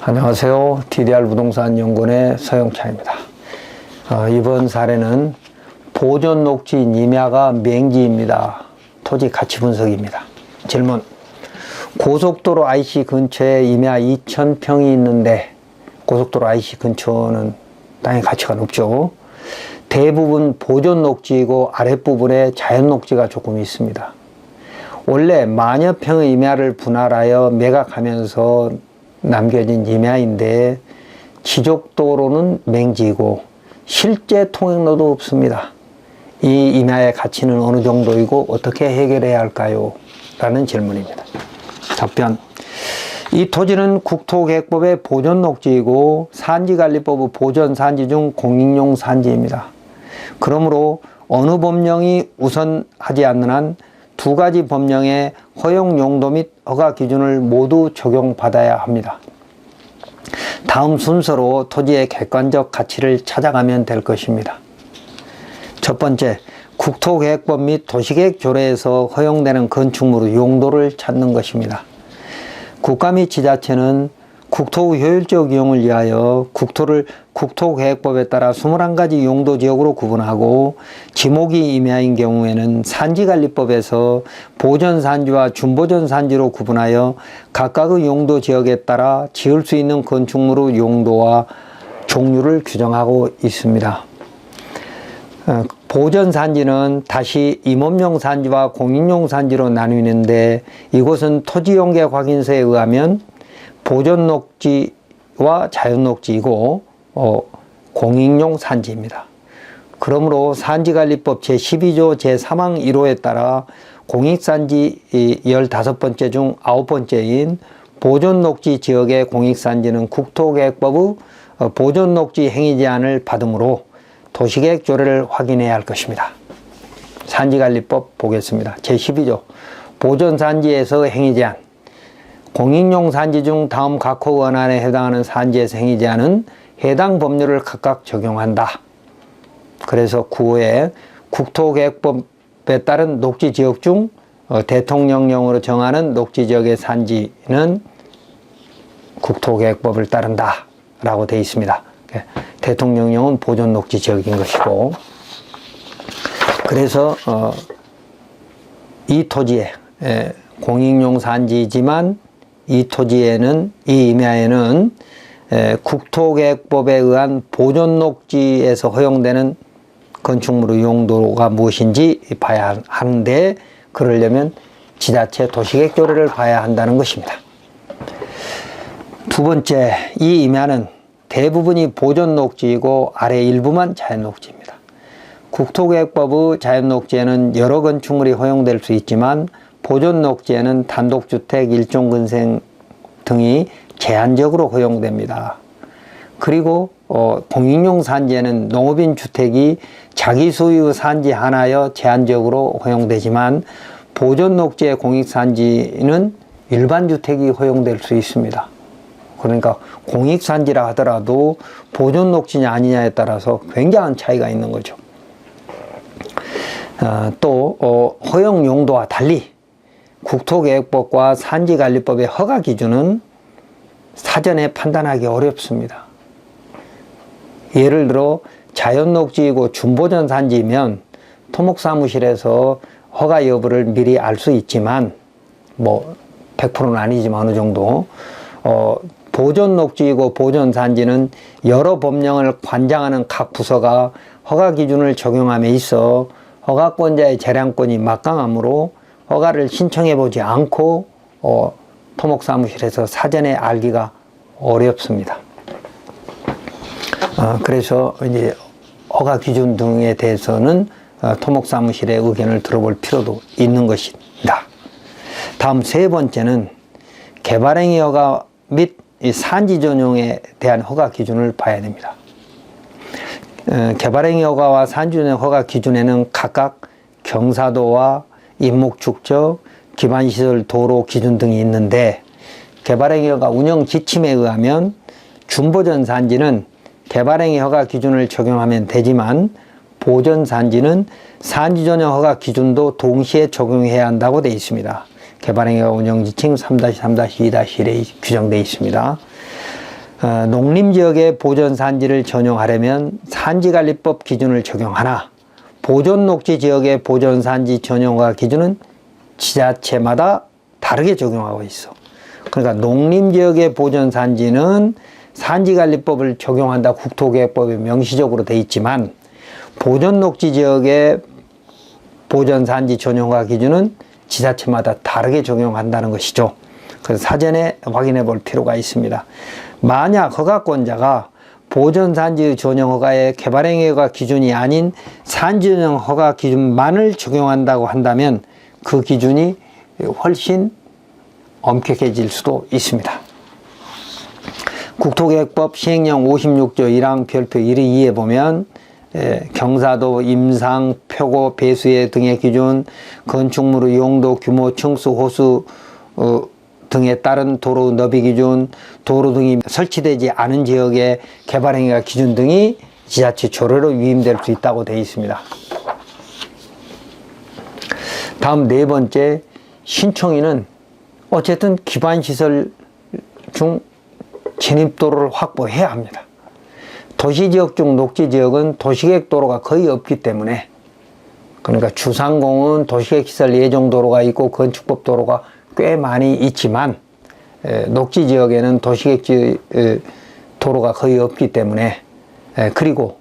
안녕하세요. TDR 부동산 연구원의 서영찬입니다. 이번 사례는 보존 녹지 임야가 맹지입니다. 토지 가치 분석입니다. 질문: 고속도로 IC 근처에 임야 2,000평이 있는데 고속도로 IC 근처는 땅의 가치가 높죠. 대부분 보존 녹지이고 아랫부분에 자연 녹지가 조금 있습니다. 원래 만여 평의 임야를 분할하여 매각하면서 남겨진 임야인데 지적도로는 맹지이고 실제 통행로도 없습니다. 이 임야의 가치는 어느 정도이고 어떻게 해결해야 할까요? 라는 질문입니다. 답변: 이 토지는 국토계획법의 보존녹지이고 산지관리법의 보존산지 중 공익용 산지입니다. 그러므로 어느 법령이 우선하지 않는 한 두 가지 법령의 허용 용도 및 허가 기준을 모두 적용받아야 합니다. 다음 순서로 토지의 객관적 가치를 찾아가면 될 것입니다. 첫 번째, 국토계획법 및 도시계획 조례에서 허용되는 건축물의 용도를 찾는 것입니다. 국가 및 지자체는 국토의 효율적 이용을 위하여 국토를 국토계획법에 따라 21가지 용도지역으로 구분하고 지목이 임야인 경우에는 산지관리법에서 보존산지와 준보존산지로 구분하여 각각의 용도지역에 따라 지을 수 있는 건축물의 용도와 종류를 규정하고 있습니다. 보존산지는 다시 임업용 산지와 공익용 산지로 나뉘는데 이곳은 토지용계 확인서에 의하면 보존녹지와 자연녹지이고 공익용 산지입니다. 그러므로 산지관리법 제12조 제3항 1호에 따라 공익산지 15번째 중 9번째인 보존녹지 지역의 공익산지는 국토계획법의 보존녹지 행위 제한을 받으므로 도시계획 조례를 확인해야 할 것입니다. 산지관리법 보겠습니다. 제12조 보존산지에서 행위 제한: 공익용 산지 중 다음 각호 원안에 해당하는 산지에서 행위 제한은 해당 법률을 각각 적용한다. 그래서 9호에 국토계획법에 따른 녹지지역 중 대통령령으로 정하는 녹지지역의 산지는 국토계획법을 따른다 라고 되어 있습니다. 대통령령은 보존 녹지지역인 것이고, 그래서 이 토지에 공익용 산지이지만 이 토지에는, 이 임야에는 국토계획법에 의한 보존녹지에서 허용되는 건축물의 용도가 무엇인지 봐야 하는데, 그러려면 지자체 도시계획 조례를 봐야 한다는 것입니다. 두 번째, 이 임야는 대부분이 보존녹지이고 아래 일부만 자연녹지입니다. 국토계획법의 자연녹지에는 여러 건축물이 허용될 수 있지만 보존녹지에는 단독주택, 일종건설 등이 제한적으로 허용됩니다. 그리고 공익용 산지에는 농업인 주택이 자기 소유 산지 하나여 제한적으로 허용되지만 보존녹지의 공익산지는 일반 주택이 허용될 수 있습니다. 그러니까 공익산지라 하더라도 보존녹지냐 아니냐에 따라서 굉장한 차이가 있는 거죠. 또 허용 용도와 달리 국토계획법과 산지관리법의 허가 기준은 사전에 판단하기 어렵습니다. 예를 들어 자연녹지이고 준보존 산지이면 토목사무실에서 허가 여부를 미리 알 수 있지만, 뭐 100%는 아니지만 어느 정도 보존녹지이고 보존산지는 여러 법령을 관장하는 각 부서가 허가 기준을 적용함에 있어 허가권자의 재량권이 막강하므로 허가를 신청해 보지 않고 토목사무실에서 사전에 알기가 어렵습니다. 그래서 이제 허가 기준 등에 대해서는 토목사무실의 의견을 들어볼 필요도 있는 것입니다. 다음 세 번째는 개발행위 허가 및 산지 전용에 대한 허가 기준을 봐야 됩니다. 개발행위 허가와 산지 전용 허가 기준에는 각각 경사도와 임목축적, 기반시설 도로 기준 등이 있는데, 개발행위 허가 운영 지침에 의하면 준보존 산지는 개발행위 허가 기준을 적용하면 되지만 보존산지는 산지 전용 허가 기준도 동시에 적용해야 한다고 되어 있습니다. 개발행위가 운영지침 3-3-2-1에 규정되어 있습니다. 농림지역의 보존산지를 전용하려면 산지관리법 기준을 적용하나 보존녹지지역의 보존산지 전용허가 기준은 지자체마다 다르게 적용하고 있어. 그러니까 농림지역의 보존산지는 산지관리법을 적용한다 국토계획법에 명시적으로 돼 있지만 보존녹지지역의 보존산지 전용허가 기준은 지자체마다 다르게 적용한다는 것이죠. 그래서 사전에 확인해 볼 필요가 있습니다. 만약 허가권자가 보존산지 전용허가의 개발행위허가 기준이 아닌 산지전용허가 기준만을 적용한다고 한다면 그 기준이 훨씬 엄격해질 수도 있습니다. 국토계획법 시행령 56조 1항 별표 1의 2에 보면 경사도, 임상, 표고, 배수해 등의 기준, 건축물의 용도, 규모, 층수, 호수 등에 따른 도로 너비 기준, 도로 등이 설치되지 않은 지역의 개발행위가 기준 등이 지자체 조례로 위임될 수 있다고 되어 있습니다. 다음 네 번째, 신청인은 어쨌든 기반시설 중 진입도로를 확보해야 합니다. 도시지역 중 녹지지역은 도시계획 도로가 거의 없기 때문에, 그러니까 주상공은 도시계획시설 예정도로가 있고 건축법 도로가 꽤 많이 있지만 녹지지역에는 도시계획 도로가 거의 없기 때문에, 그리고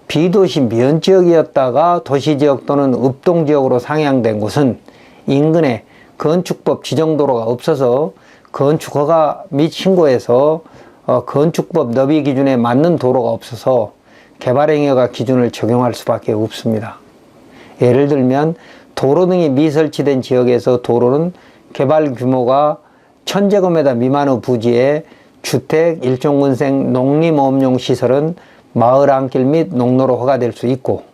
비도시 면지역이었다가 도시지역 또는 읍동지역으로 상향된 곳은 인근에 건축법 지정도로가 없어서 건축허가 및 신고에서 건축법 너비 기준에 맞는 도로가 없어서 개발행위허가 기준을 적용할 수밖에 없습니다. 예를 들면 도로 등이 미설치된 지역에서 도로는 개발 규모가 1000제곱미터 미만의 부지에 주택, 일종근생, 농림업용 시설은 마을 안길 및 농로로 허가될 수 있고,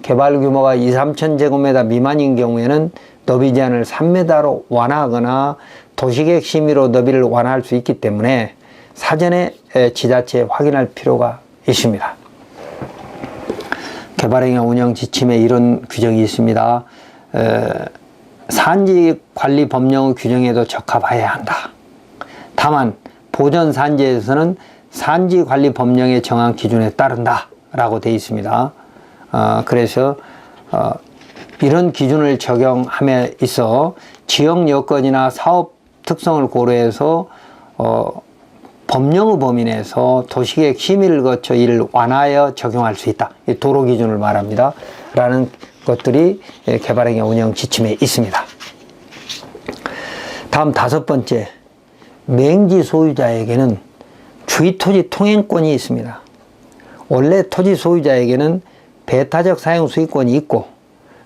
개발 규모가 2~3000제곱미터 미만인 경우에는 너비 제한을 3m로 완화하거나 도시계획 심의로 너비를 완화할 수 있기 때문에 사전에 지자체에 확인할 필요가 있습니다. 개발행위 운영 지침에 이런 규정이 있습니다. 산지관리법령의 규정에도 적합해야 한다. 다만 보존산지에서는 산지관리법령의 정한 기준에 따른다 라고 되어 있습니다. 그래서 이런 기준을 적용함에 있어 지역 여건이나 사업 특성을 고려해서 법령의 범위 내에서 도시계획 심의를 거쳐 이를 완화하여 적용할 수 있다. 이 도로 기준을 말합니다. 라는 것들이 개발행위 운영 지침에 있습니다. 다음 다섯 번째, 맹지 소유자에게는 주의토지 통행권이 있습니다. 원래 토지 소유자에게는 배타적 사용 수익권이 있고,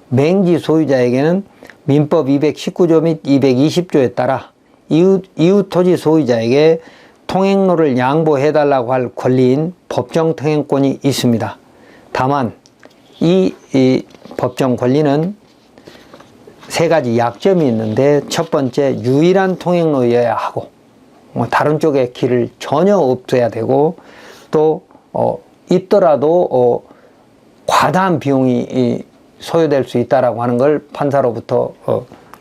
맹지 소유자에게는 민법 219조 및 220조에 따라 이웃 토지 소유자에게 통행로를 양보해달라고 할 권리인 법정 통행권이 있습니다. 다만 이 법정 권리는 세 가지 약점이 있는데, 첫 번째, 유일한 통행로여야 하고, 다른 쪽에 길을 전혀 없어야 되고, 또 있더라도 과다한 비용이 소요될 수 있다라고 하는 걸 판사로부터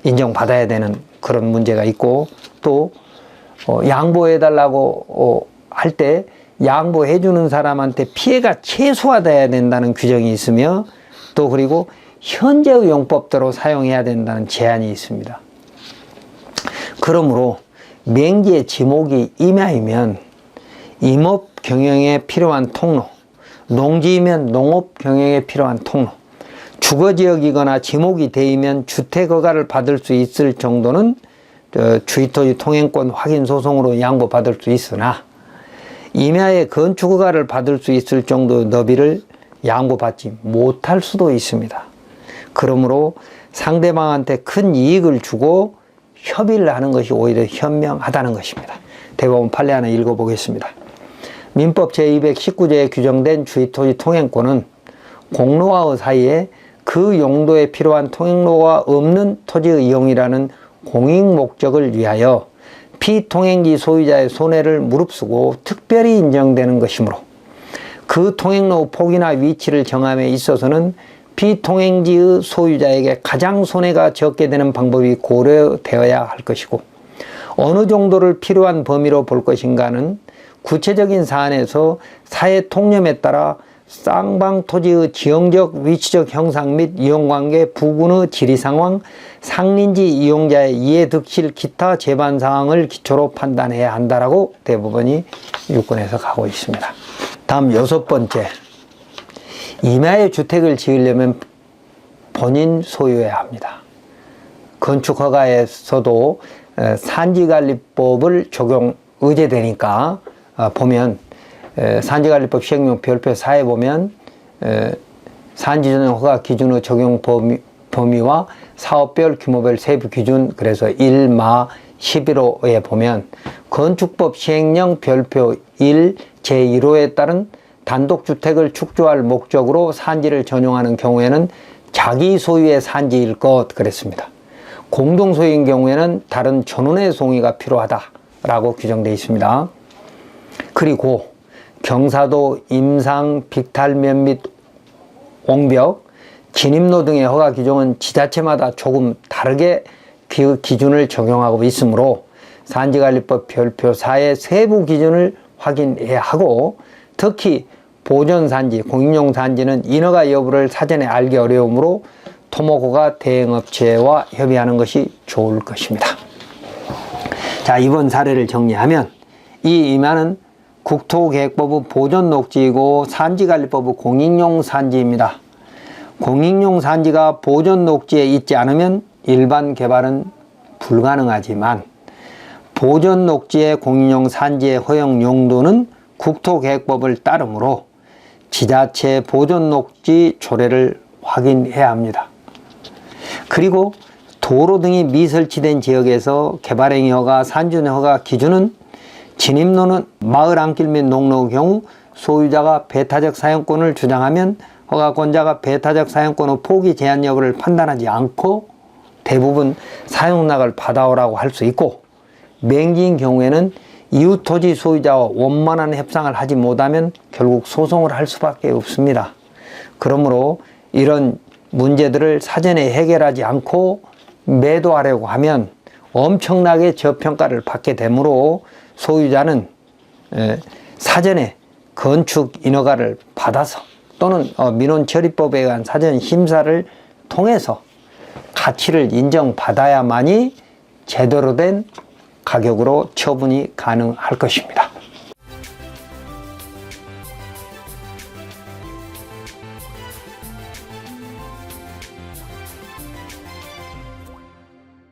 인정받아야 되는 그런 문제가 있고, 또 양보해달라고 할 때 양보해주는 사람한테 피해가 최소화돼야 된다는 규정이 있으며, 또 그리고 현재의 용법대로 사용해야 된다는 제한이 있습니다. 그러므로 맹지의 지목이 임야이면 임업 경영에 필요한 통로, 농지이면 농업 경영에 필요한 통로, 주거지역이거나 지목이 되면 주택허가를 받을 수 있을 정도는 주의토지 통행권 확인 소송으로 양보받을 수 있으나, 임야의 건축허가를 받을 수 있을 정도의 너비를 양보받지 못할 수도 있습니다. 그러므로 상대방한테 큰 이익을 주고 협의를 하는 것이 오히려 현명하다는 것입니다. 대법원 판례 하나 읽어보겠습니다. 민법 제219조에 규정된 주의토지 통행권은 공로와의 사이에 그 용도에 필요한 통행로가 없는 토지의 이용이라는 공익 목적을 위하여 피통행지 소유자의 손해를 무릅쓰고 특별히 인정되는 것이므로, 그 통행로 폭이나 위치를 정함에 있어서는 피통행지의 소유자에게 가장 손해가 적게 되는 방법이 고려되어야 할 것이고, 어느 정도를 필요한 범위로 볼 것인가는 구체적인 사안에서 사회 통념에 따라 쌍방 토지의 지형적 위치적 형상 및 이용관계 부근의 지리상황 상린지 이용자의 이해득실 기타 재반사항을 기초로 판단해야 한다라고 대법원이 유권해서 가고 있습니다. 다음 6번째, 임야의 주택을 지으려면 본인 소유해야 합니다. 건축허가에서도 산지관리법을 적용 의제되니까 보면 산지관리법 시행령 별표 4에 보면 산지전용 허가 기준의 적용 범위와 사업별 규모별 세부 기준, 그래서 1마 11호에 보면 건축법 시행령 별표 1 제1호에 따른 단독주택을 축조할 목적으로 산지를 전용하는 경우에는 자기 소유의 산지일 것 그랬습니다. 공동소유인 경우에는 다른 전원의 동의가 필요하다라고 규정되어 있습니다. 그리고 경사도, 임상, 빅탈면 및 옹벽, 진입로 등의 허가 규정은 지자체마다 조금 다르게 그 기준을 적용하고 있으므로 산지관리법 별표 4의 세부 기준을 확인해야 하고, 특히 보존산지, 공인용 산지는 인허가 여부를 사전에 알기 어려우므로 토목허가 대행업체와 협의하는 것이 좋을 것입니다. 자, 이번 사례를 정리하면 이 임야는 국토계획법의 보존녹지이고 산지관리법의 공인용 산지입니다. 공인용 산지가 보존녹지에 있지 않으면 일반 개발은 불가능하지만 보존녹지의 공인용 산지의 허용 용도는 국토계획법을 따르므로 지자체 보존녹지 조례를 확인해야 합니다. 그리고 도로 등이 미설치된 지역에서 개발행위 허가, 산지전용 허가 기준은 진입로는 마을 안길 및 농로의 경우 소유자가 배타적 사용권을 주장하면 허가권자가 배타적 사용권의 포기 제한 여부를 판단하지 않고 대부분 사용락을 받아오라고 할 수 있고, 맹지인 경우에는 이웃 토지 소유자와 원만한 협상을 하지 못하면 결국 소송을 할 수밖에 없습니다. 그러므로 이런 문제들을 사전에 해결하지 않고 매도하려고 하면 엄청나게 저평가를 받게 되므로 소유자는 사전에 건축 인허가를 받아서 또는 민원처리법에 의한 사전 심사를 통해서 가치를 인정받아야만이 제대로 된 가격으로 처분이 가능할 것입니다.